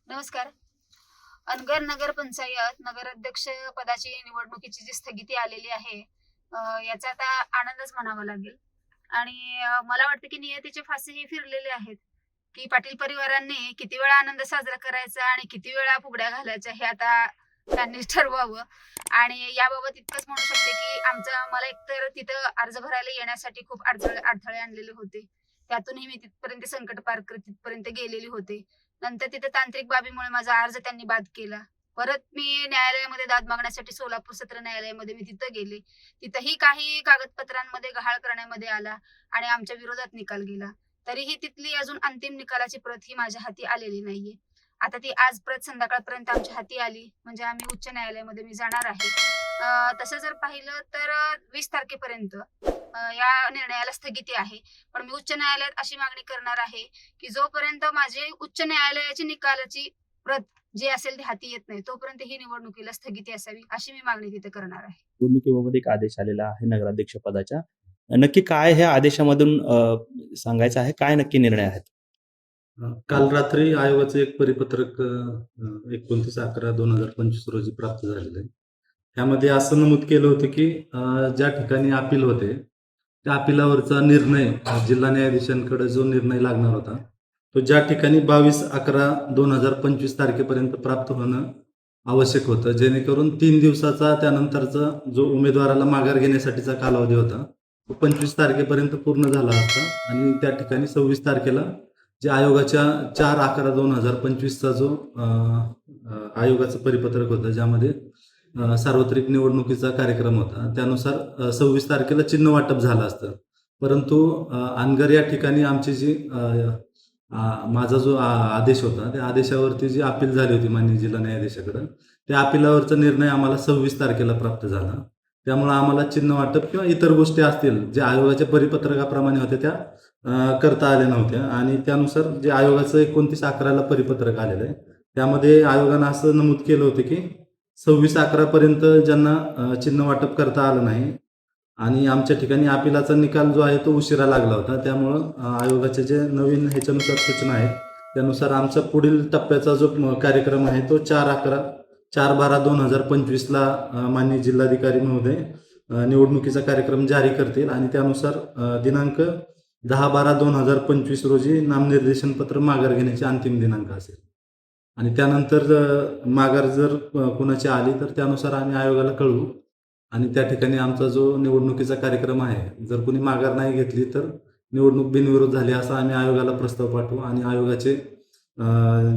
नमस्कार. अनगर नगर पंचायत नगराध्यक्ष पदाची निवडणुकीची जी स्थगिती आलेली आहे, याचा आता आनंदच म्हणावा लागेल. आणि मला वाटतं की नियतीचे फासेही फिरलेले आहेत, की पाटील परिवारांनी किती वेळा आनंद साजरा करायचा आणि किती वेळा फुगड्या घालायच्या हे आता त्यांनीच ठरवावं. आणि याबाबत इतकंच म्हणू शकते, की मला एकतर तिथं अर्ज भरायला येण्यासाठी खूप अडथळे आणलेले होते. त्यातूनही मी तिथपर्यंत संकट पार करत तिथपर्यंत गेलेली होते. नंतर तिथे तांत्रिक बाबीमुळे माझा अर्ज त्यांनी बाद केला. परत मी न्यायालयामध्ये दाद मागण्यासाठी सोलापूर सत्र न्यायालयामध्ये मी तिथं गेले. तिथंही काही कागदपत्रांमध्ये गहाळ करण्यामध्ये आला आणि आमच्या विरोधात निकाल गेला. तरीही तिथली अजून अंतिम निकालाची प्रत ही माझ्या हाती आलेली नाहीये. आता ती आज प्रत संध्याकाळपर्यंत आमच्या हाती आली म्हणजे आम्ही उच्च न्यायालयामध्ये मी जाणार आहे. तसं जर पाहिलं तर 20 तारखेपर्यंत या निर्णयाला स्थगिती आहे. पण मी उच्च न्यायालयात अशी मागणी करणार आहे, की जोपर्यंत माझी उच्च न्यायालयाची निकालाची प्रत जी असेल ती हाती येत नाही, तोपर्यंत ही निवडणुकीला स्थगिती असावी, अशी मी मागणी तिथे करणार आहे. निवडणुकीबाबत एक आदेश आलेला आहे नगराध्यक्ष पदाच्या. नक्की काय ह्या आदेशामधून सांगायचं आहे? काय नक्की निर्णय आहेत? काल रात्री आयोगाचं एक परिपत्रक 29/11/2025 रोजी प्राप्त झालेलं आहे. त्यामध्ये असं नमूद केलं होतं की ज्या ठिकाणी अपील होते त्या अपिलावरचा निर्णय जिल्हा न्यायाधीशांकडे जो निर्णय लागणार होता तो ज्या ठिकाणी 22/11/2025 तारखेपर्यंत प्राप्त होणं आवश्यक होतं, जेणेकरून 3 दिवसाचा त्यानंतरचा जो उमेदवाराला माघार घेण्यासाठीचा कालावधी होता तो 25 तारखेपर्यंत पूर्ण झाला असता आणि त्या ठिकाणी 26 तारखेला जे आयोगाच्या 4/11/2025चा जो आयोगाचं परिपत्रक होतं ज्यामध्ये सार्वत्रिक निवडणुकीचा कार्यक्रम होता त्यानुसार 26 तारखेला चिन्ह वाटप झालं असतं. परंतु अनगर या ठिकाणी आमची जी माझा जो आदेश होता त्या आदेशावरती जी अपील झाली होती माननीय जिल्हा न्यायाधीशाकडं, त्या अपिलावरचा निर्णय आम्हाला 26 तारखेला प्राप्त झाला. त्यामुळे आम्हाला चिन्ह वाटप किंवा इतर गोष्टी असतील ज्या आयोगाच्या परिपत्रकाप्रमाणे होत्या त्या करता आल्या नव्हत्या आणि त्यानुसार जे आयोगाचं 29/11ला परिपत्रक आलेलं आहे त्यामध्ये आयोगानं असं नमूद केलं होतं की 26/11 पर्यंत ज्यांना चिन्ह वाटप करता आलं नाही आणि आमच्या ठिकाणी अपिलाचा निकाल जो आहे तो उशिरा लागला होता, त्यामुळं आयोगाचे जे नवीन ह्याच्यानुसार सूचना आहेत त्यानुसार आमचा पुढील टप्प्याचा जो कार्यक्रम आहे तो 4/12/2025ला माननीय जिल्हाधिकारी महोदय निवडणुकीचा कार्यक्रम जारी करतील आणि त्यानुसार दिनांक 10/12/2025 रोजी नामनिर्देशन पत्र माघार घेण्याचे अंतिम दिनांक असेल आणि त्यानंतर माघार जर कुणाची आली तर त्यानुसार आम्ही आयोगाला कळवू आणि त्या ठिकाणी आमचा जो निवडणुकीचा कार्यक्रम आहे जर कोणी माघार नाही घेतली तर निवडणूक बिनविरोध झाली असा आम्ही आयोगाला प्रस्ताव पाठवू आणि आयोगाचे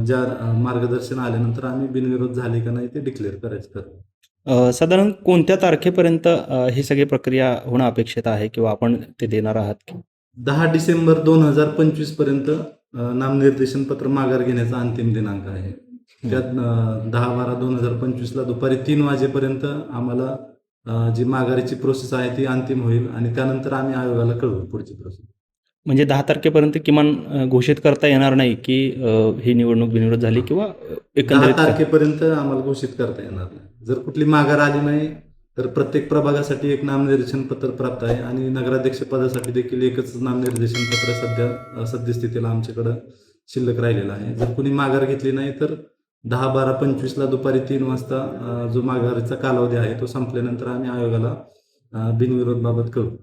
ज्या मार्गदर्शन आल्यानंतर आम्ही बिनविरोध झाले का नाही ते डिक्लेअर करायचं ठरवू. साधारण कोणत्या तारखेपर्यंत ही सगळी प्रक्रिया होणं अपेक्षित आहे किंवा आपण ते देणार आहात की? 10 डिसेंबर 2025 पर्यंत नामनिर्देशन पत्र माघार घेण्याचा अंतिम दिनांक आहे. त्यात 10/12/2025ला दुपारी 3 वाजेपर्यंत आम्हाला जी माघारीची प्रोसेस आहे ती अंतिम होईल आणि त्यानंतर आम्ही आयोगाला कळवू पुढची प्रोसेस. म्हणजे 10 तारखेपर्यंत किमान घोषित करता येणार नाही की ही निवडणूक बिनविरोध झाली किंवा 10 तारखेपर्यंत आम्हाला घोषित करता येणार नाही. जर कुठली माघार आली नाही तर प्रत्येक प्रभागासाठी एक नामनिर्देशन पत्र प्राप्त आहे आणि नगराध्यक्ष पदासाठी देखील एकच नामनिर्देशन पत्र सद्यस्थितीला आमच्याकडं शिल्लक राहिलेलं आहे. जर कुणी माघार घेतली नाही तर 10/12/25ला दुपारी 3 वाजता जो माघारीचा कालावधी आहे तो संपल्यानंतर आम्ही आयोगाला बिनविरोध बाबत कळवू.